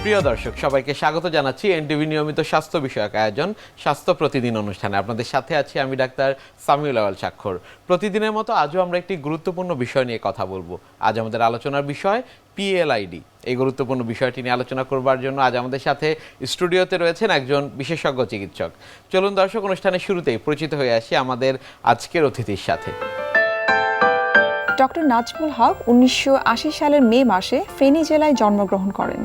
প্রিয় দর্শক সবাইকে স্বাগত জানাচ্ছি এনটিভি নিয়মিত স্বাস্থ্য বিষয়ক আয়োজন স্বাস্থ্য প্রতিদিন অনুষ্ঠানে। আপনাদের সাথে আছি আমি ডাক্তার সামিউল আওয়াল স্বাক্ষর। প্রতিদিনের মতো আজও আমরা একটি গুরুত্বপূর্ণ বিষয় নিয়ে কথা বলবো। আজ আমাদের আলোচনার বিষয় পিএলআইডি। এই গুরুত্বপূর্ণ বিষয়টি নিয়ে আলোচনা করবার জন্য আজ আমাদের সাথে স্টুডিওতে রয়েছেন একজন বিশেষজ্ঞ চিকিৎসক। চলুন দর্শক, অনুষ্ঠানের শুরুতেই পরিচিত হয়ে আসি আমাদের আজকের অতিথির সাথে। ডক্টর নাজমুল হক 1980 সালের মে মাসে ফেনী জেলায় জন্মগ্রহণ করেন।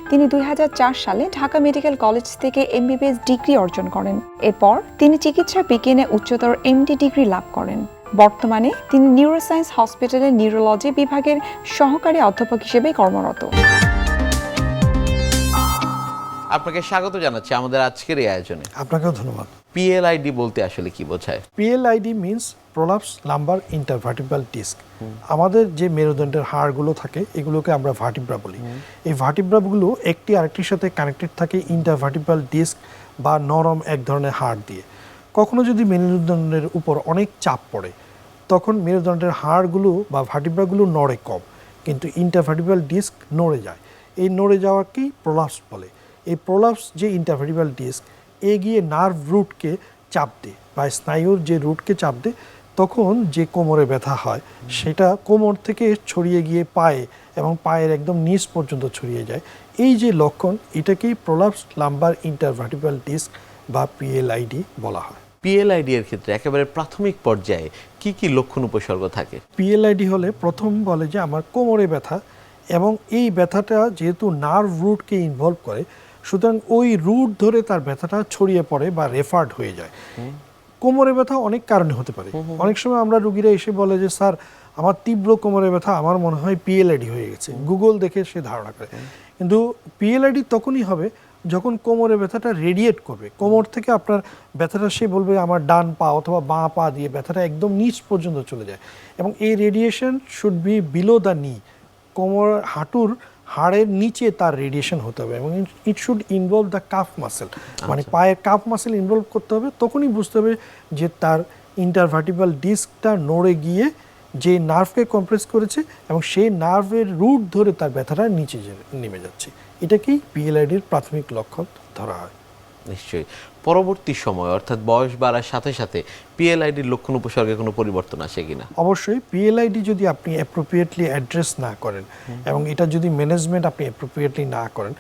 তিনি 2004 সালে ঢাকা মেডিকেল কলেজ থেকে এমবিবিএস ডিগ্রি অর্জন করেন। এরপর তিনি চিকিৎসা বিজ্ঞানে উচ্চতর এমডি ডিগ্রি লাভ করেন। বর্তমানে তিনি নিউরোসায়েন্স হসপিটালের নিউরোলজি বিভাগের সহকারী অধ্যাপক হিসেবে কর্মরত। আপনাকে স্বাগত জানাচ্ছি আমাদের আজকের এই আয়োজনে। আপনাকেও ধন্যবাদ। পিএলআইডি বলতে আসলে কি বোঝায়? PLID means prolapse lumber intervertebral disk. আমাদের যে মেরুদণ্ডের হাড়গুলো থাকে এগুলোকে আমরা ভার্টিব্রা বলি। এই ভার্টিব্রাগুলো একটি আরেকটির সাথে কানেক্টেড থাকে ইন্টারভার্টিব্রাল ডিস্ক বা নরম এক ধরনের হাড় দিয়ে। কখনো যদি মেরুদণ্ডের উপর অনেক চাপ পড়ে তখন মেরুদণ্ডের হাড়গুলো বা ভার্টিব্রাগুলো নড়ে কম, কিন্তু ইন্টারভার্টিব্রাল ডিস্ক নড়ে যায়। এই নড়ে যাওয়াকেই প্রলাপস বলে। এই প্রলাপস যে ইন্টারভার্টিব্রাল ডিস্ক এগিয়ে নার্ভ রুটকে চাপ দেয় বা স্নায়ুর যে রুটকে চাপ দেয়, তখন যে কোমরে ব্যথা হয় সেটা কোমর থেকে ছড়িয়ে গিয়ে পায়ে এবং পায়ের একদম নিচ পর্যন্ত ছড়িয়ে যায়। এই যে লক্ষণ, এটাকেই প্রলাপস লাম্বার ইন্টারভার্টিব্রাল ডিস্ক বা পিএলআইডি বলা হয়। পিএলআইডি এর ক্ষেত্রে একেবারে প্রাথমিক পর্যায়ে কি কি লক্ষণ উপসর্গ থাকে? পিএলআইডি হলে প্রথম বলে যে আমার কোমরে ব্যথা, এবং এই ব্যথাটা যেহেতু নার্ভ রুটকে ইনভলভ করে, সুতরাং ওই রুট ধরে তার ব্যথাটা ছড়িয়ে পড়ে বা রেফার্ড হয়ে যায়। কোমরে ব্যথা অনেক কারণে হতে পারে। অনেক সময় আমরা রুগীরা এসে বলে যে স্যার আমার তীব্র কোমরে ব্যথা, আমার মনে হয় পিএলআইডি হয়ে গেছে। গুগল দেখে সে ধারণা করে, কিন্তু পিএলআইডি তখনই হবে যখন কোমরে ব্যথাটা রেডিয়েট করবে। কোমর থেকে আপনার ব্যথাটা সে বলবে আমার ডান পা অথবা বাঁ পা দিয়ে ব্যথাটা একদম নিচ পর্যন্ত চলে যায়, এবং এই radiation should be below the নি। কোমর হাঁটুর হাড়ের নিচে তার রেডিয়েশন হতে হবে, এবং it should involve the calf muscle, মানে পায়ের কাফ মাসেল ইনভলভ করতে হবে। তখনই বুঝতে হবে যে তার ইন্টারভার্টিব্রাল ডিস্কটা নড়ে গিয়ে যে নার্ভকে কম্প্রেস করেছে এবং সেই নার্ভের রুট ধরে তার ব্যথাটা নিচে নেমে যাচ্ছে। এটাকেই পিএলআইডির প্রাথমিক লক্ষণ ধরা হয়। নিশ্চয়ই। পরবর্তী সময় অর্থাৎ বয়স বাড়ার সাথে সাথে পিএলআইডির লক্ষণ উপসর্গে কোনো পরিবর্তন আসে কিনা? অবশ্যই। পিএলআইডি যদি আপনি অ্যাপ্রোপ্রিয়েটলি অ্যাড্রেস না করেন এবং এটা যদি ম্যানেজমেন্ট আপনি অ্যাপ্রোপ্রিয়েটলি না করেন,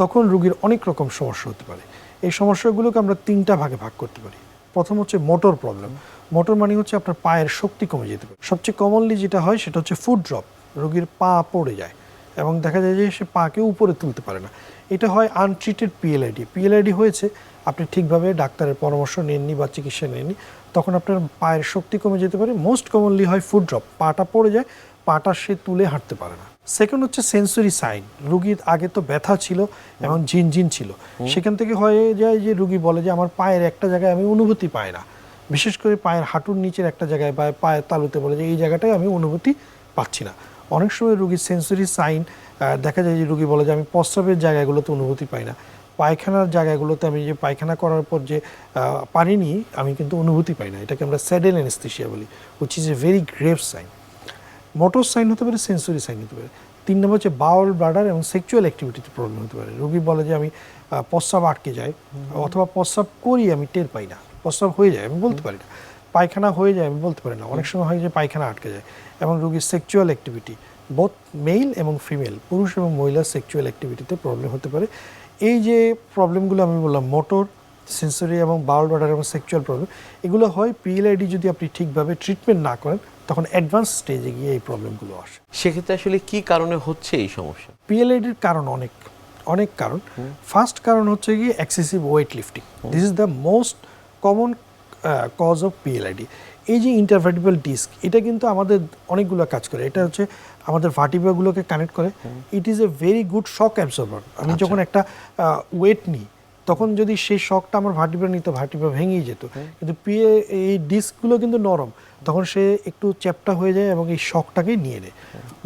তখন রোগীর অনেক রকম সমস্যা হতে পারে। এই সমস্যাগুলোকে আমরা তিনটা ভাগে ভাগ করতে পারি। প্রথম হচ্ছে মোটর প্রবলেম। মোটর মানে হচ্ছে আপনার পায়ের শক্তি কমে যেতে পারে। সবচেয়ে কমনলি যেটা হয় সেটা হচ্ছে ফুট ড্রপ। রোগীর পা পড়ে যায় এবং দেখা যায় যে সে পাকে উপরে তুলতে পারে না। এটা হয় আনট্রিটেড পিএলআইডি। পিএলআইডি হয়েছে, আপনি ঠিকভাবে ডাক্তারের পরামর্শ নেননি বা চিকিৎসা নেননি, তখন আপনার পায়ের শক্তি কমে যেতে পারে। মোস্ট কমনলি হয় ফুট ড্রপ, পাটা পড়ে যায়, পাটা সে তুলে হাঁটতে পারে না। সেকেন্ড হচ্ছে সেন্সরি সাইন। রুগীর আগে তো ব্যথা ছিল এবং ঝিনঝিন ছিল, সেখান থেকে হয়ে যায় যে রুগী বলে যে আমার পায়ের একটা জায়গায় আমি অনুভূতি পাই না, বিশেষ করে পায়ের হাঁটুর নিচের একটা জায়গায় বা পায়ের তালুতে বলে যে এই জায়গাটায় আমি অনুভূতি পাচ্ছি না। অনেক সময় রুগীর সেন্সরি সাইন দেখা যায় যে রুগী বলে যে আমি প্রস্রাবের জায়গাগুলোতে অনুভূতি পাই না, পায়খানার জায়গাগুলোতে আমি যে পায়খানা করার পর যে পারিনি আমি কিন্তু অনুভূতি পাই না। এটাকে আমরা স্যাডেল অ্যানেস্থেসিয়া বলি, which is a very grave sign. Motor sign হতে পারে, সেন্সরি সাইন হতে পারে। 3 নম্বর হচ্ছে বাউল ব্লাডার এবং সেক্সুয়াল অ্যাক্টিভিটিতে প্রবলেম হতে পারে। রোগী বলে যে আমি প্রস্রাব আটকে যায়, অথবা প্রস্রাব করি আমি টের পাই না, প্রস্রাব হয়ে যায় আমি বলতে পারি না, পায়খানা হয়ে যায় আমি বলতে পারি না। অনেক সময় হয় যে পায়খানা আটকে যায়। এবং রোগীর সেক্সুয়াল অ্যাক্টিভিটি, বোথ মেল এবং ফিমেল, পুরুষ এবং মহিলার সেক্সুয়াল অ্যাক্টিভিটিতে প্রবলেম হতে পারে। এই যে প্রবলেমগুলো আমি বললাম, মোটর, সেন্সরি এবং বাউল ব্লাডার এবং সেক্সুয়াল প্রবলেম, এগুলো হয় পিএলআইডি যদি আপনি ঠিকভাবে ট্রিটমেন্ট না করেন, তখন অ্যাডভান্স স্টেজে গিয়ে এই প্রবলেমগুলো আসে। সেক্ষেত্রে আসলে কি কারণে হচ্ছে এই সমস্যা? পিএলআইডির কারণ অনেক কারণ। ফার্স্ট কারণ হচ্ছে গিয়ে excessive weight lifting. This is the most common cause of PLID. এই যে ইন্টারভার্টিব্রাল ডিস্ক, এটা কিন্তু আমাদের অনেকগুলো কাজ করে। এটা হচ্ছে আমাদের ভার্টিব্রাগুলোকে কানেক্ট করে। It is a very good shock absorber. আমি যখন একটা ওয়েট নিই, তখন যদি সেই শকটা আমার ভার্টিব্রা নিত, ভার্টিব্রা ভেঙেই যেত। কিন্তু এই ডিস্কগুলো কিন্তু নরম, তখন সে একটু চ্যাপ্টা হয়ে যায় এবং এই শকটাকে নিয়ে নেয়।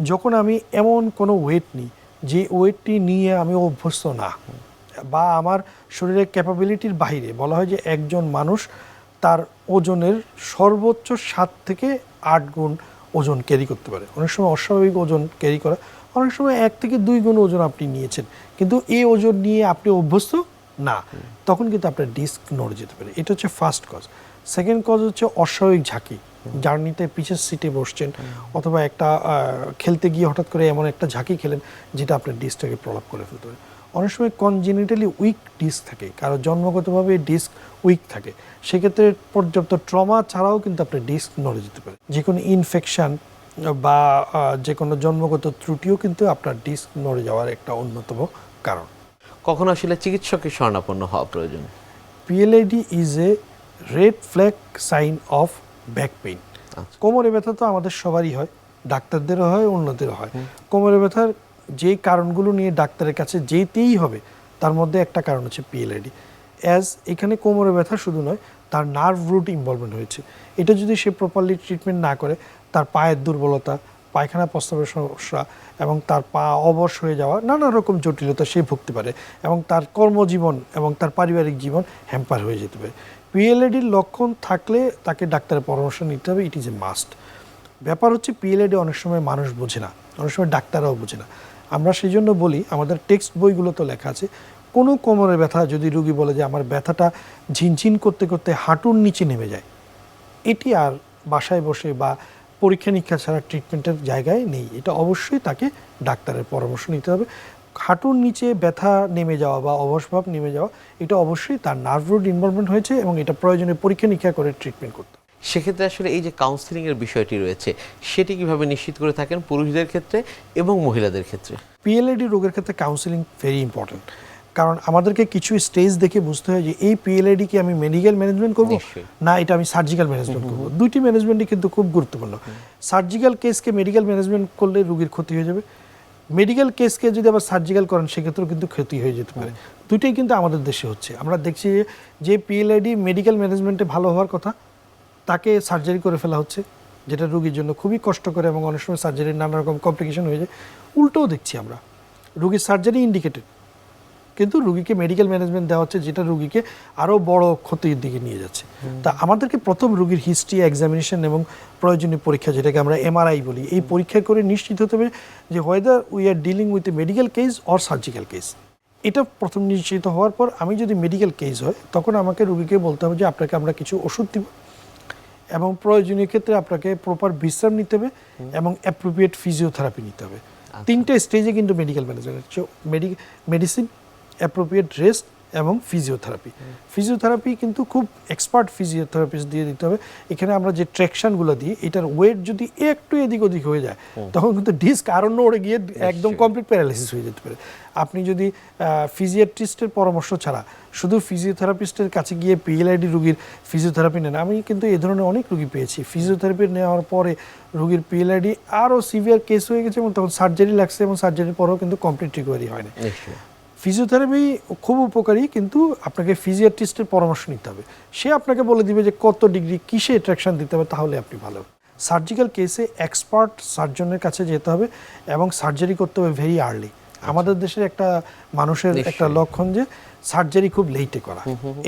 যখন আমি এমন কোনো ওয়েট নিই যে ওয়েটটি নিয়ে আমি অভ্যস্ত না, বা আমার শরীরের ক্যাপাবিলিটির বাইরে, বলা হয় যে একজন মানুষ তার ওজনের সর্বোচ্চ 7 থেকে 8 গুণ ওজন ক্যারি করতে পারে। অনেক সময় অস্বাভাবিক ওজন ক্যারি করা অনেক সময় 1 থেকে 2 গুণ ওজন আপনি নিয়েছেন, কিন্তু এই ওজন নিয়ে আপনি অভ্যস্ত না, তখন কিন্তু আপনার ডিস্ক নড়ে যেতে পারে। এটা হচ্ছে ফার্স্ট কজ। সেকেন্ড কজ হচ্ছে অস্বাভাবিক ঝাঁকি, জার্নিতে পিছের সিটে বসছেন অথবা একটা খেলতে গিয়ে হঠাৎ করে এমন একটা ঝাঁকি খেলেন যেটা আপনার ডিস্কটাকে প্রলাপ করে ফেলতে পারে। অনেক সময় কনজেনিটালি উইক ডিস্ক থাকে, কারো জন্মগতভাবে ডিস্ক উইক থাকে, সেক্ষেত্রে পর্যাপ্ত ট্রমা ছাড়াও কিন্তু আপনার ডিস্ক নড়ে যেতে পারে। যে কোনো ইনফেকশন বা যে কোনো জন্মগত ত্রুটিও কিন্তু আপনার ডিস্ক নড়ে যাওয়ার একটা অন্যতম কারণ। কখন আসলে চিকিৎসকের শরণাপন্ন হওয়া প্রয়োজন? PLID is a red flag sign of back pain. কোমরে ব্যথা তো আমাদের সবারই হয়, ডাক্তারদেরও হয়, অন্যদেরও হয়। কোমরে ব্যথার যে কারণগুলো নিয়ে ডাক্তারের কাছে যেতেই হবে তার মধ্যে একটা কারণ হচ্ছে পিএলআইডি। এখানে কোমরে ব্যথা শুধু নয়, তার নার্ভ রুট ইনভলভমেন্ট হয়েছে। এটা যদি সে প্রপারলি ট্রিটমেন্ট না করে, তার পায়ের দুর্বলতা, পায়খানা প্রস্রাবের সমস্যা এবং তার পা অবশ হয়ে যাওয়া, নানা রকম জটিলতা সে ভুগতে পারে এবং তার কর্মজীবন এবং তার পারিবারিক জীবন হ্যাম্পার হয়ে যেতে পারে। পিএলআইডির লক্ষণ থাকলে তাকে ডাক্তারের পরামর্শ নিতে হবে, ইট ইজ এ মাস্ট। ব্যাপার হচ্ছে পিএলআইডি অনেক সময় মানুষ বোঝে না, অনেক সময় ডাক্তাররাও বোঝে না। আমরা সেই জন্য বলি, আমাদের টেক্সট বইগুলো তো লেখা আছে, কোনো কোমরের ব্যথা যদি রুগী বলে যে আমার ব্যথাটা ঝিনঝিন করতে করতে হাঁটুর নিচে নেমে যায়, এটি আর বাসায় বসে বা পরীক্ষা নিরীক্ষা ছাড়া ট্রিটমেন্টের জায়গায় নেই। এটা অবশ্যই তাকে ডাক্তারের পরামর্শ নিতে হবে। হাঁটুর নিচে ব্যথা নেমে যাওয়া বা অবসভাব নেমে যাওয়া, এটা অবশ্যই তার নার্ভ রুট ইনভলভমেন্ট হয়েছে এবং এটা প্রয়োজনে পরীক্ষা নিরীক্ষা করে ট্রিটমেন্ট করতে হবে। সেক্ষেত্রে আসলে এই যে কাউন্সিলিং এর বিষয়টি রয়েছে, সেটি কিভাবে নিশ্চিত করে থাকেন পুরুষদের ক্ষেত্রে এবং মহিলাদের ক্ষেত্রে? পিএলআইডি রোগের ক্ষেত্রে কাউন্সিলিং ভেরি ইম্পর্টেন্ট, কারণ আমাদেরকে কিছু স্টেজ দেখে বুঝতে হয় যে এই পিএলআইডি কি আমি মেডিকেল ম্যানেজমেন্ট করব না এটা আমি সার্জিক্যাল ম্যানেজমেন্ট করব। দুইটি ম্যানেজমেন্টই কিন্তু খুব গুরুত্বপূর্ণ। সার্জিক্যাল কেসকে মেডিকেল ম্যানেজমেন্ট করলে রোগীর ক্ষতি হয়ে যাবে, মেডিকেল কেসকে যদি আবার সার্জিক্যাল করেন সেক্ষেত্রেও কিন্তু ক্ষতি হয়ে যেতে পারে। দুইটাই কিন্তু আমাদের দেশে হচ্ছে। আমরা দেখছি যে পিএলআইডি মেডিকেল ম্যানেজমেন্টে ভালো হওয়ার কথা, তাকে সার্জারি করে ফেলা হচ্ছে, যেটা রোগীর জন্য খুবই কষ্টকর এবং অনেক সময় সার্জারির নানা রকম কমপ্লিকেশন হয়ে যায়। উল্টোও দেখছি আমরা, রোগীর সার্জারি ইন্ডিকেটেড কিন্তু রুগীকে মেডিকেল ম্যানেজমেন্ট দেওয়া হচ্ছে, যেটা রুগীকে আরও বড় ক্ষতির দিকে নিয়ে যাচ্ছে। তা আমাদেরকে প্রথম রুগীর হিস্ট্রি, এক্সামিনেশন এবং প্রয়োজনীয় পরীক্ষা, যেটাকে আমরা এমআরআই বলি, এই পরীক্ষা করে নিশ্চিত হতে হবে যে whether we are dealing with a medical case or surgical case. এটা প্রথম নিশ্চিত হওয়ার পর আমি যদি মেডিকেল কেস হয়, তখন আমাকে রুগীকে বলতে হবে যে আপনাকে আমরা কিছু ওষুধ দিব এবং প্রয়োজনীয় ক্ষেত্রে আপনাকে প্রপার বিশ্রাম নিতে হবে এবং অ্যাপ্রোপ্রিয়েট ফিজিওথেরাপি নিতে হবে। তিনটে স্টেজে কিন্তু মেডিকেল ম্যানেজমেন্ট হচ্ছে, মেডিসিন, অ্যাপ্রোপ্রিয়েট রেস্ট এবং ফিজিওথেরাপি। ফিজিওথেরাপি কিন্তু খুব এক্সপার্ট ফিজিওথেরাপিস্ট দিয়ে দিতে হবে। এখানে আমরা যে ট্র্যাকশনগুলো দিই, এটার ওয়েট যদি একটু এদিক ওদিক হয়ে যায় তখন কিন্তু ডিস্ক আরও নড়ে গিয়ে একদম কমপ্লিট প্যারালাইসিস হয়ে যেতে পারে। আপনি যদি ফিজিয়াট্রিস্টের পরামর্শ ছাড়া শুধু ফিজিওথেরাপিস্টের কাছে গিয়ে পিএলআইডি রুগীর ফিজিওথেরাপি নেন, আমি কিন্তু এ ধরনের অনেক রুগী পেয়েছি, ফিজিওথেরাপি নেওয়ার পরে রুগীর পিএলআইডি আরও সিভিয়ার কেস হয়ে গেছে এবং তখন সার্জারি লাগছে এবং সার্জারির পরেও কিন্তু কমপ্লিট রিকভারি হয় না। ফিজিওথেরাপি খুব উপকারী, কিন্তু আপনাকে ফিজিয়াট্রিস্টের পরামর্শ নিতে হবে। সে আপনাকে বলে দিবে যে কত ডিগ্রি কিসে অ্যাট্রাকশন দিতে হবে, তাহলে আপনি ভালো। সার্জিক্যাল কেসে এক্সপার্ট সার্জনের কাছে যেতে হবে এবং সার্জারি করতে হবে ভেরি আর্লি। আমাদের দেশের একটা মানুষের একটা লক্ষণ যে সার্জারি খুব লেটে করা,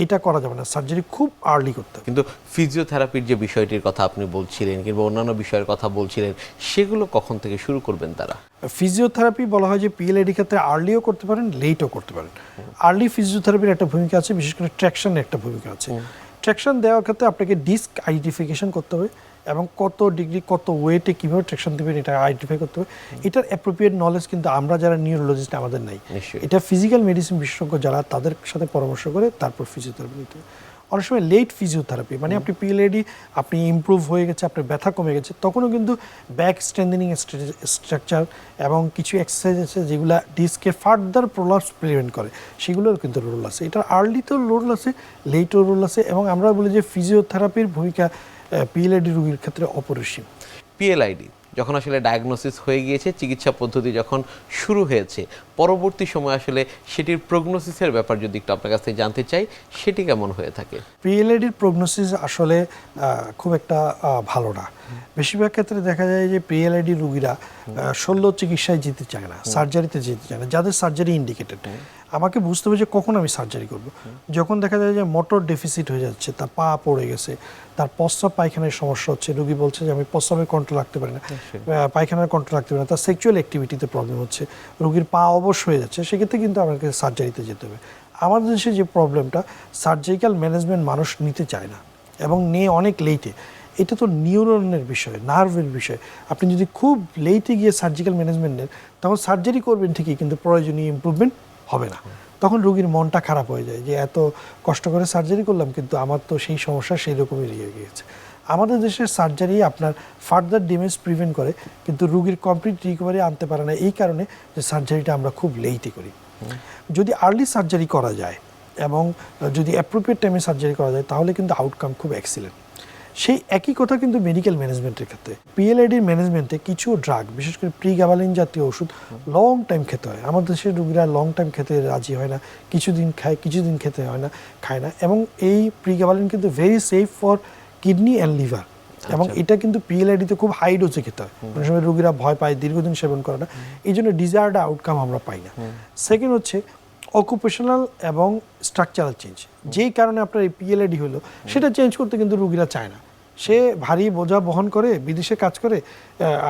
এটা করা যাবে না, সার্জারি খুব আর্লি করতে হবে। কিন্তু ফিজিওথেরাপির যে বিষয়টির কথা আপনি বলছিলেন কিংবা অন্যান্য বিষয়ের কথা বলছিলেন, সেগুলো কখন থেকে শুরু করবেন তারা? ফিজিওথেরাপি বলা হয় যে পিএলআইডি ক্ষেত্রে আর্লিও করতে পারেন, লেটও করতে পারেন। আর্লি ফিজিওথেরাপির একটা ভূমিকা আছে, বিশেষ করে ট্র্যাকশনের একটা ভূমিকা আছে। ট্র্যাকশন দেওয়ার ক্ষেত্রে আপনাকে ডিস্ক আইডেন্টিফিকেশন করতে হবে এবং কত ডিগ্রি কত ওয়েটে কীভাবে ট্র্যাকশন দেবেন এটা আইডেন্টিফাই করতে হবে। এটার অ্যাপ্রোপ্রিয়েট নলেজ কিন্তু আমরা যারা নিউরোলজিস্ট আমাদের নাই, এটা ফিজিক্যাল মেডিসিন বিশেষজ্ঞ যারা তাদের সাথে পরামর্শ করে তারপর ফিজিওথেরাপি নিতে হবে। অনেক সময় লেট ফিজিওথেরাপি মানে আপনি পিএলআইডি আপনি ইমপ্রুভ হয়ে গেছে, আপনার ব্যথা কমে গেছে, তখনও কিন্তু ব্যাক স্ট্রেন্থেনিং স্ট্রাকচার এবং কিছু এক্সারসাইজ আছে যেগুলো ডিস্কে ফার্দার প্রলাপস প্রিভেন্ট করে, সেগুলোর কিন্তু রোল আছে। এটার আর্লিতেও রোল আছে, লেটও রোল আছে এবং আমরা বলি যে ফিজিওথেরাপির ভূমিকা পিএলআইডি রোগীর ক্ষেত্রে অপরিসীম। পিএলআইডি যখন আসলে ডায়াগনোসিস হয়ে গিয়েছে, চিকিৎসা পদ্ধতি যখন শুরু হয়েছে, পরবর্তী সময় আসলে সেটির প্রগনোসিসের ব্যাপার যদি একটু আপনার কাছ থেকে জানতে চাই, সেটি কেমন হয়ে থাকে? পিএলআইডির প্রগনোসিস আসলে খুব একটা ভালো না। বেশিরভাগ ক্ষেত্রে দেখা যায় যে পিএলআইডি রোগীরা শল্য চিকিৎসায় যেতে চায় না, সার্জারিতে যেতে চায় না, যাদের সার্জারি ইন্ডিকেটেড। আমাকে বুঝতে হবে যে কখন আমি সার্জারি করব। যখন দেখা যায় যে মোটর ডেফিসিট হয়ে যাচ্ছে, তার পা পড়ে গেছে, তার প্রস্রাব পায়খানার সমস্যা হচ্ছে, রোগী বলছে যে আমি প্রস্রাবের কন্ট্রোল রাখতে পারি না, পায়খানার কন্ট্রোল রাখতে পারি না, তার সেক্সুয়াল অ্যাক্টিভিটিতে প্রবলেম হচ্ছে, রোগীর পা অবশ হয়ে যাচ্ছে, সেক্ষেত্রে কিন্তু আমাকে সার্জারিতে যেতে হবে। আমাদের দেশে যে প্রবলেমটা, সার্জিক্যাল ম্যানেজমেন্ট মানুষ নিতে চায় না এবং নিয়ে অনেক লেটে। এটা তো নিউরনের বিষয়, নার্ভের বিষয়। আপনি যদি খুব লেটে গিয়ে সার্জিক্যাল ম্যানেজমেন্ট নেন, তখন সার্জারি করবেন ঠিকই, কিন্তু প্রয়োজনীয় ইমপ্রুভমেন্ট হবে না। তখন রোগীর মনটা খারাপ হয়ে যায় যে এত কষ্ট করে সার্জারি করলাম, কিন্তু আমার তো সেই সমস্যা সেই রকমই রয়ে গিয়েছে। আমাদের দেশের সার্জারি আপনার ফার্দার ড্যামেজ প্রিভেন্ট করে, কিন্তু রোগীর কমপ্লিট রিকভারি আনতে পারে না, এই কারণে যে সার্জারিটা আমরা খুব লেটে করি। যদি আর্লি সার্জারি করা যায় এবং যদি অ্যাপ্রোপ্রিয়েট টাইমে সার্জারি করা যায়, তাহলে কিন্তু আউটকাম খুব এক্সিলেন্ট। সেই একই কথা কিন্তু মেডিকেল ম্যানেজমেন্টের ক্ষেত্রে। পিএলআইডির ম্যানেজমেন্টে কিছু ড্রাগ, বিশেষ করে প্রিগাবালিন জাতীয় ওষুধ লং টাইম খেতে হয়। আমাদের দেশের রোগীরা লং টাইম খেতে রাজি হয় না, কিছুদিন খায়, কিছুদিন খেতে হয় না, খায় না। এবং এই প্রিগাবালিন কিন্তু very safe for kidney and liver, এবং এটা কিন্তু পিএলআইডিতে খুব হাই ডোজে খেতে হয়। অনেক সময় রোগীরা ভয় পায়, দীর্ঘদিন সেবন করে না, এই জন্য ডিজায়ার্ড আউটকাম আমরা পাই না। সেকেন্ড হচ্ছে অকুপেশনাল এবং স্ট্রাকচারাল চেঞ্জ, যেই কারণে আপনার এই পিএলআইডি হলো, সেটা চেঞ্জ করতে কিন্তু রোগীরা চায় না। সে ভারী বোঝা বহন করে, বিদেশে কাজ করে,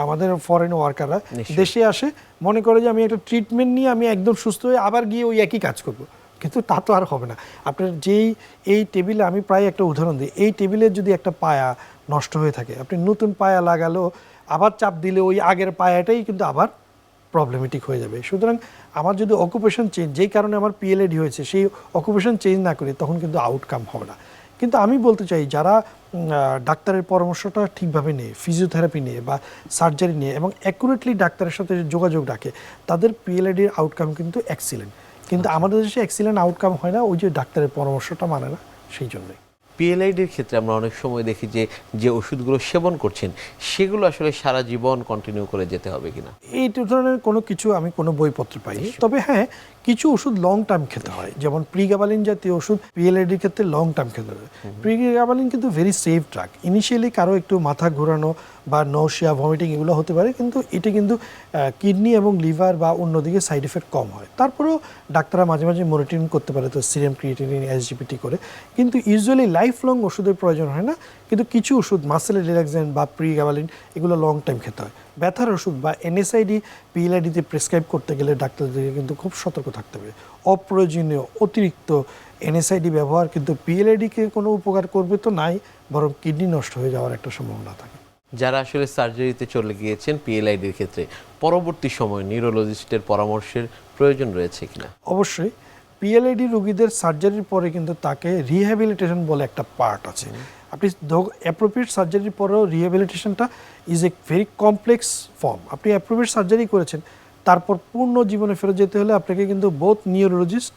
আমাদের ফরেন ওয়ার্কাররা দেশে আসে, মনে করে যে আমি একটা ট্রিটমেন্ট নিয়ে আমি একদম সুস্থ হয়ে আবার গিয়ে ওই একই কাজ করব, কিন্তু তা তো আর হবে না। আপনার এই টেবিলে, আমি প্রায় একটা উদাহরণ দিই, এই টেবিলের যদি একটা পায়া নষ্ট হয়ে থাকে, আপনি নতুন পায়া লাগালেও আবার চাপ দিলে ওই আগের পায়াটাই কিন্তু আবার প্রবলেমেটিক হয়ে যাবে। সুতরাং আমার যদি অকুপেশন চেঞ্জ, যেই কারণে আমার পিএলআইডি হয়েছে, সেই অকুপেশন চেঞ্জ না করি, তখন কিন্তু আউটকাম হবে না। কিন্তু আমি বলতে চাই, যারা ডাক্তারের পরামর্শটা ঠিকভাবে নেয়, ফিজিওথেরাপি নিয়ে বা সার্জারি নিয়ে এবং অ্যাকুরেটলি ডাক্তারের সাথে যোগাযোগ রাখে, তাদের পিএলআইডির আউটকাম কিন্তু এক্সিলেন্ট। কিন্তু আমাদের দেশে এক্সিলেন্ট আউটকাম হয় না, ওই যে ডাক্তারের পরামর্শটা মানে না, সেই জন্যই। পিএলআইডির ক্ষেত্রে আমরা অনেক সময় দেখি যে ওষুধগুলো সেবন করছেন, সেগুলো আসলে সারা জীবন কন্টিনিউ করে যেতে হবে কিনা? এই ধরনের কোনো কিছু আমি কোনো বইপত্র পাইনি, তবে হ্যাঁ, কিছু ওষুধ লং টার্ম খেতে হয়, যেমন প্রিগাবালিন জাতীয় ওষুধ পিএলআইডির ক্ষেত্রে লং টার্ম খেতে হয়। প্রিগাবালিন কিন্তু ভেরি সেফ ড্রাগ। ইনিশিয়ালি কারো একটু মাথা ঘোরানো বা নৌশিয়া, ভমিটিং এগুলো হতে পারে, কিন্তু এটা কিন্তু কিডনি এবং লিভার বা অন্যদিকে সাইড এফেক্ট কম হয়। তারপরেও ডাক্তাররা মাঝে মাঝে মনিটরিং করতে পারে, তো সিরাম ক্রিয়েটিনিন, এসজিপিটি করে, কিন্তু ইউজুয়ালি লাইফ লং ওষুধের প্রয়োজন হয় না। কিন্তু কিছু ওষুধ, মাসেল রিল্যাক্সেন্ট বা প্রিগাবালিন, এগুলো লং টাইম খেতে হয়। ব্যথার ওষুধ বা এনএসআইডি পিএলআইডিতে প্রেসক্রাইব করতে গেলে ডাক্তারদেরকে কিন্তু খুব সতর্ক থাকতে হবে। অপ্রয়োজনীয় অতিরিক্ত এনএসআইডি ব্যবহার কিন্তু পিএলআইডিকে কোনো উপকার করবে তো নাই, বরং কিডনি নষ্ট হয়ে যাওয়ার একটা সম্ভাবনা থাকে। যারা আসলে সার্জারিতে চলে গিয়েছেন পিএলআইডির ক্ষেত্রে, পরবর্তী সময় নিউরোলজিস্টের পরামর্শের প্রয়োজন রয়েছে কিনা? অবশ্যই। পিএলআইডি রোগীদের সার্জারির পরে কিন্তু তাকে রিহ্যাবিলিটেশন বলে একটা পার্ট আছে। আপনি অ্যাপ্রোপ্রিয়েট সার্জারির পরেও রিহ্যাবিলিটেশনটা is a very complex form. আপনি অ্যাপ্রোপ্রিয়েট সার্জারি করেছেন, তারপর পূর্ণ জীবনে ফেরত যেতে হলে আপনাকে কিন্তু both neurologist,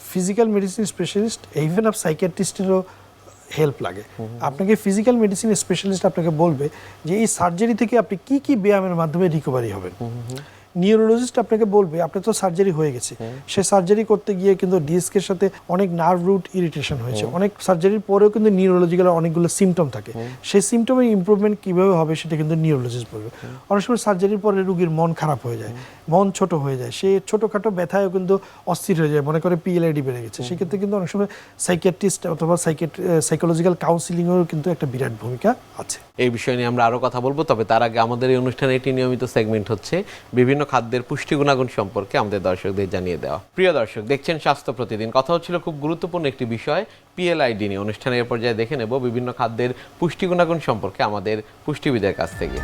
physical medicine specialist, even of সাইকিয়াট্রিস্টেরও হেল্প লাগে। আপনাকে ফিজিক্যাল মেডিসিন স্পেশালিস্ট আপনাকে বলবে যে এই সার্জারি থেকে আপনি কি কি ব্যায়ামের মাধ্যমে রিকভারি হবেন। নিউরোলজিস্ট আপনাকে বলবে আপনার তো সার্জারি হয়ে গেছে, সে সার্জারি করতে গিয়ে কিন্তু ডিস্কের সাথে অনেক নার্ভ রুট ইরিটেশন হয়েছে, অনেক সার্জারির পরেও কিন্তু নিউরোলজিক্যাল অনেকগুলো সিমটম থাকে, সেই সিমটমের ইমপ্রুভমেন্ট কীভাবে হবে সেটা কিন্তু নিউরোলজিস্ট বলবে। অনেক সময় সার্জারির পরে রোগীর মন খারাপ হয়ে যায়, মন ছোট হয়ে যায়, সে ছোটোখাটো ব্যথায়ও কিন্তু অস্থির হয়ে যায়, মনে করে পিএলআইডি বেড়ে গেছে। সেক্ষেত্রে কিন্তু অনেক সময় সাইকিয়াট্রিস্ট অথবা সাইকোলজিক্যাল কাউন্সিলিংয়েরও কিন্তু একটা বিরাট ভূমিকা আছে। এই বিষয় নিয়ে আমরা আরও কথা বলবো, তবে তার আগে আমাদের এই অনুষ্ঠানে একটি নিয়মিত সেগমেন্ট হচ্ছে বিভিন্ন খাদ্যের পুষ্টি গুণাগুণ সম্পর্কে আমাদের দর্শকদের জানিয়ে দেওয়া। প্রিয় দর্শক, দেখছেন স্বাস্থ্য প্রতিদিন। কথা হচ্ছিল খুব গুরুত্বপূর্ণ একটি বিষয়, পিএলআইডি নিয়ে। অনুষ্ঠানের পর্যায়ে দেখে নেব বিভিন্ন খাদ্যের পুষ্টি গুণাগুণ সম্পর্কে আমাদের পুষ্টিবিদের কাছ থেকে।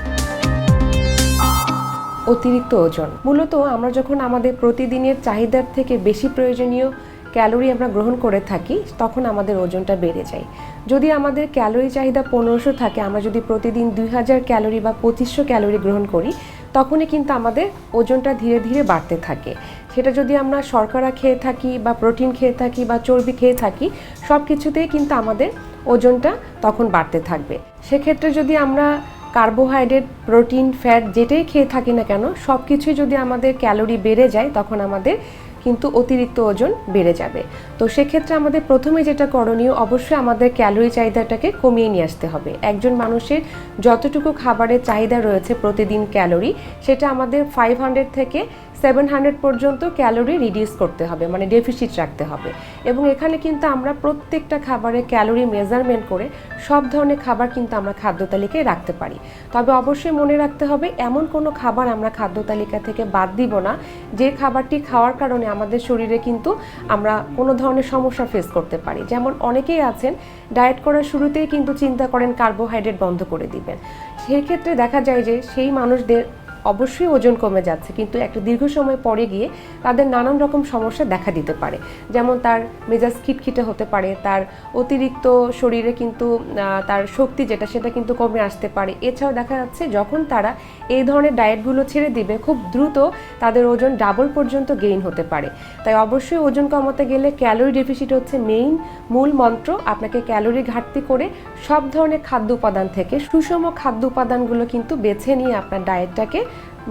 অতিরিক্ত ওজন, মূলত আমরা যখন আমাদের প্রতিদিনের চাহিদার থেকে বেশি প্রয়োজনীয় ক্যালোরি আমরা গ্রহণ করে থাকি, তখন আমাদের ওজনটা বেড়ে যায়। যদি আমাদের ক্যালোরি চাহিদা 1500 থাকে, আমরা যদি প্রতিদিন 2000 ক্যালোরি বা 2500 ক্যালোরি গ্রহণ করি, তখনই কিন্তু আমাদের ওজনটা ধীরে ধীরে বাড়তে থাকে। সেটা যদি আমরা শর্করা খেয়ে থাকি বা প্রোটিন খেয়ে থাকি বা চর্বি খেয়ে থাকি, সব কিছুতেই কিন্তু আমাদের ওজনটা তখন বাড়তে থাকবে। সেক্ষেত্রে যদি আমরা কার্বোহাইড্রেট, প্রোটিন, ফ্যাট যেটাই খেয়ে থাকি না কেন সব কিছুই যদি আমাদের ক্যালোরি বেড়ে যায় তখন আমাদের কিন্তু অতিরিক্ত ওজন বেড়ে যাবে। তো সেক্ষেত্রে আমাদের প্রথমে যেটা করণীয়, অবশ্যই আমাদের ক্যালোরি চাহিদাটাকে কমিয়ে নিয়ে আসতে হবে। একজন মানুষের যতটুকু খাবারের চাহিদা রয়েছে প্রতিদিন ক্যালোরি, সেটা আমাদের 500 থেকে 700 পর্যন্ত ক্যালোরি রিডিউস করতে হবে, মানে ডেফিসিট রাখতে হবে। এবং এখানে কিন্তু আমরা প্রত্যেকটা খাবারের ক্যালোরি মেজারমেন্ট করে সব ধরনের খাবার কিন্তু আমরা খাদ্য তালিকায় রাখতে পারি। তবে অবশ্যই মনে রাখতে হবে এমন কোনো খাবার আমরা খাদ্য তালিকা থেকে বাদ দিব না যে খাবারটি খাওয়ার কারণে আমাদের শরীরে কিন্তু আমরা কোনো ধরনের সমস্যা ফেস করতে পারি। যেমন অনেকেই আছেন ডায়েট করার শুরুতেই কিন্তু চিন্তা করেন কার্বোহাইড্রেট বন্ধ করে দিবেন, সেক্ষেত্রে দেখা যায় যে সেই মানুষদের অবশ্যই ওজন কমে যাচ্ছে, কিন্তু একটা দীর্ঘ সময় পরে গিয়ে তাদের নানান রকম সমস্যা দেখা দিতে পারে। যেমন তার মেজাজ খিটখিটে হতে পারে, তার অতিরিক্ত শরীরে কিন্তু তার শক্তি যেটা সেটা কিন্তু কমে আসতে পারে। এছাড়াও দেখা যাচ্ছে যখন তারা এই ধরনের ডায়েটগুলো ছেড়ে দিবে খুব দ্রুত তাদের ওজন ডাবল পর্যন্ত গেইন হতে পারে। তাই অবশ্যই ওজন কমাতে গেলে ক্যালোরি ডেফিসিট হচ্ছে মূল মন্ত্র। আপনাকে ক্যালোরি ঘাটতি করে সব ধরনের খাদ্য উপাদান থেকে সুষম খাদ্য উপাদানগুলো কিন্তু বেছে নিয়ে আপনার ডায়েটটাকে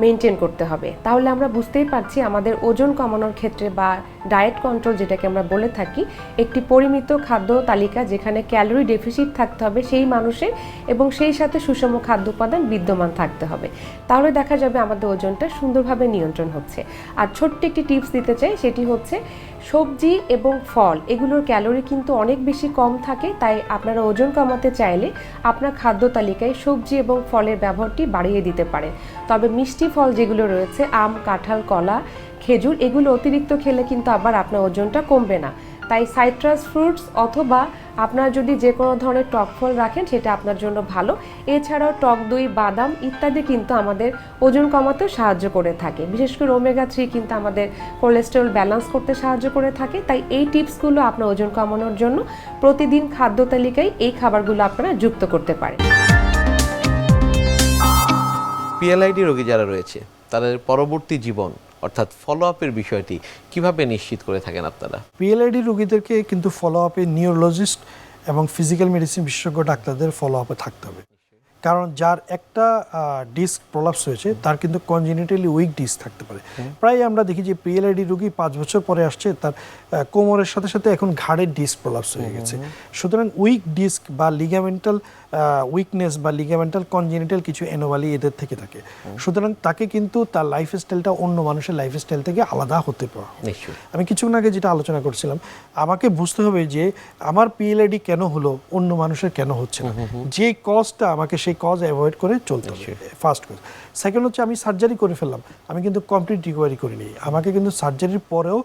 মেনটেন করতে হবে। তাহলে আমরা বুঝতেই পারছি আমাদের ওজন কমানোর ক্ষেত্রে বা ডায়েট কন্ট্রোল যেটাকে আমরা বলে থাকি, একটি পরিমিত খাদ্য তালিকা যেখানে ক্যালোরি ডেফিসিট থাকতে হবে সেই মানুষের, এবং সেই সাথে সুষম খাদ্য উপাদান বিদ্যমান থাকতে হবে। তাহলে দেখা যাবে আমাদের ওজনটা সুন্দরভাবে নিয়ন্ত্রণ হচ্ছে। আর ছোট্ট একটি টিপস দিতে চাই, সেটি হচ্ছে সবজি এবং ফল এগুলোর ক্যালোরি কিন্তু অনেক বেশি কম থাকে। তাই আপনারা ওজন কমাতে চাইলে আপনার খাদ্য তালিকায় সবজি এবং ফলের ব্যবহারটি বাড়িয়ে দিতে পারেন। তবে মিষ্টি ফল যেগুলো রয়েছে আম, কাঁঠাল, কলা, খেজুর এগুলো অতিরিক্ত খেলে কিন্তু আবার আপনার ওজনটা কমবে না। তাই সাইট্রাস ফ্রুটস অথবা আপনারা যদি যে কোনো ধরনের টক ফল রাখেন সেটা আপনার জন্য ভালো। এছাড়াও টক দই, বাদাম ইত্যাদি কিন্তু আমাদের ওজন কমাতেও সাহায্য করে থাকে। বিশেষ করে ওমেগা 3 কিন্তু আমাদের কোলেস্টেরল ব্যালেন্স করতে সাহায্য করে থাকে। তাই এই টিপসগুলো আপনার ওজন কমানোর জন্য প্রতিদিন খাদ্য তালিকায় এই খাবারগুলো আপনারা যুক্ত করতে পারেন। পিএলআইডি রোগী যারা রয়েছে তাদের পরবর্তী জীবন অর্থাৎ ফলো আপের বিষয়টি কিভাবে নিশ্চিত করে থাকেন আপনারা? পিএলআইডি রোগীদেরকে কিন্তু ফলো আপে নিউরোলজিস্ট এবং ফিজিক্যাল মেডিসিন বিশেষজ্ঞ ডাক্তারদের ফলো আপে থাকতে হবে। কারণ যার একটা ডিস্ক প্রলাপস হয়েছে তার কিন্তু কনজেনিটালি উইক ডিস্ক থাকতে পারে। প্রায় আমরা দেখি যে পিএলআইডি রোগী 5 বছর পরে আসছে, তার কোমরের সাথে সাথে এখন ঘাড়ের ডিস্ক প্রলাপস হয়ে গেছে। সুতরাং উইক ডিস্ক বা লিগামেন্টাল উইকনেস বা লিগামেন্টাল কনজেনিটাল কিছু অ্যানোমালি এদের থেকে থাকে। সুতরাং তাকে কিন্তু তার লাইফস্টাইলটা অন্য মানুষের লাইফস্টাইল থেকে আলাদা হতে পারে। আমি কিছুক্ষণ আগে যেটা আলোচনা করছিলাম, আমাকে বুঝতে হবে যে আমার পিএলআইডি কেন হলো, অন্য মানুষের কেন হচ্ছে না। যে কজটা আমাকে সেই কজ অ্যাভয়েড করে চলতে হবে, ফার্স্ট কজ। সেকেন্ড হচ্ছে আমি সার্জারি করে ফেললাম, আমি কিন্তু কমপ্লিট রিকভারি করিনি। আমাকে কিন্তু সার্জারির পরেও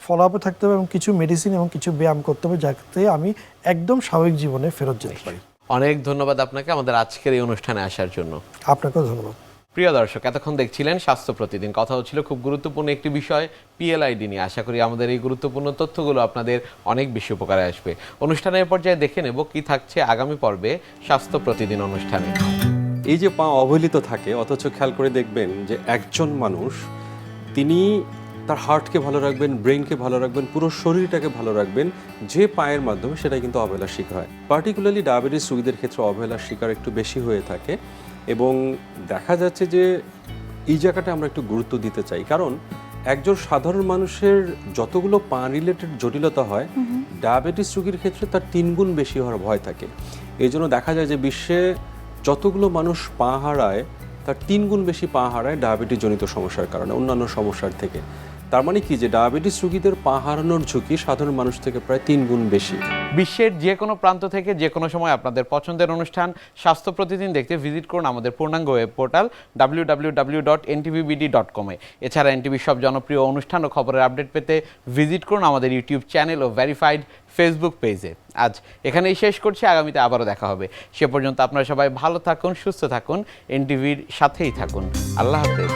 ফলো আপে থাকতে হবে এবং কিছু মেডিসিন এবং কিছু ব্যায়াম করতে হবে যাতে আমি একদম স্বাভাবিক জীবনে ফেরত যেতে পারি। অনেক ধন্যবাদ আপনাকে আমাদের আজকের এই অনুষ্ঠানে আসার জন্য। আপনাকেও ধন্যবাদ। প্রিয় দর্শক, এতক্ষণ দেখছিলেন স্বাস্থ্য প্রতিদিন। কথা হচ্ছিল খুব গুরুত্বপূর্ণ একটি বিষয় পিএলআইডি নিয়ে। আশা করি আমাদের এই গুরুত্বপূর্ণ তথ্যগুলো আপনাদের অনেক বেশি উপকারে আসবে। অনুষ্ঠানের পর্যায়ে দেখে নেব কি থাকছে আগামী পর্বে স্বাস্থ্য প্রতিদিন অনুষ্ঠানে। এই যে পা অবহেলিত থাকে, অথচ খেয়াল করে দেখবেন যে একজন মানুষ তিনি তার হার্টকে ভালো রাখবেন, ব্রেনকে ভালো রাখবেন, পুরো শরীরটাকে ভালো রাখবেন যে পায়ের মাধ্যমে, সেটা কিন্তু অবহেলার শিকার হয়। পার্টিকুলারলি ডায়াবেটিস রোগীদের ক্ষেত্রে অবহেলার শিকার একটু বেশি হয়ে থাকে এবং দেখা যাচ্ছে যে এই জায়গাটা আমরা একটু গুরুত্ব দিতে চাই। কারণ একজন সাধারণ মানুষের যতগুলো পা রিলেটেড জটিলতা হয়, ডায়াবেটিস রোগীর ক্ষেত্রে তার 3 গুণ বেশি হওয়ার ভয় থাকে। এই জন্য দেখা যায় যে বিশ্বে যতগুলো মানুষ পা হারায় তার 3 গুণ বেশি পা হারায় ডায়াবেটিস জনিত সমস্যার কারণে, অন্যান্য সমস্যার থেকে। তার মানে কি যে ডায়াবেটিস রোগীদের পা হারানোর ঝুঁকি সাধারণ মানুষ থেকে প্রায় 3 গুণ বেশি। বিশ্বের যে কোনো প্রান্ত থেকে যে কোনো সময় আপনাদের পছন্দের অনুষ্ঠান স্বাস্থ্য প্রতিদিন দেখতে ভিজিট করুন আমাদের পূর্ণাঙ্গ ওয়েব পোর্টাল www.ntvbd.com এ। এছাড়া এনটিভির সব জনপ্রিয় অনুষ্ঠান ও খবরের আপডেট পেতে ভিজিট করুন আমাদের ইউটিউব চ্যানেল ও ভেরিফাইড ফেসবুক পেজে। আজ এখানেই শেষ করছি, আগামীতে আবারও দেখা হবে। সে পর্যন্ত আপনারা সবাই ভালো থাকুন, সুস্থ থাকুন, এনটিভির সাথেই থাকুন। আল্লাহ হাফেজ।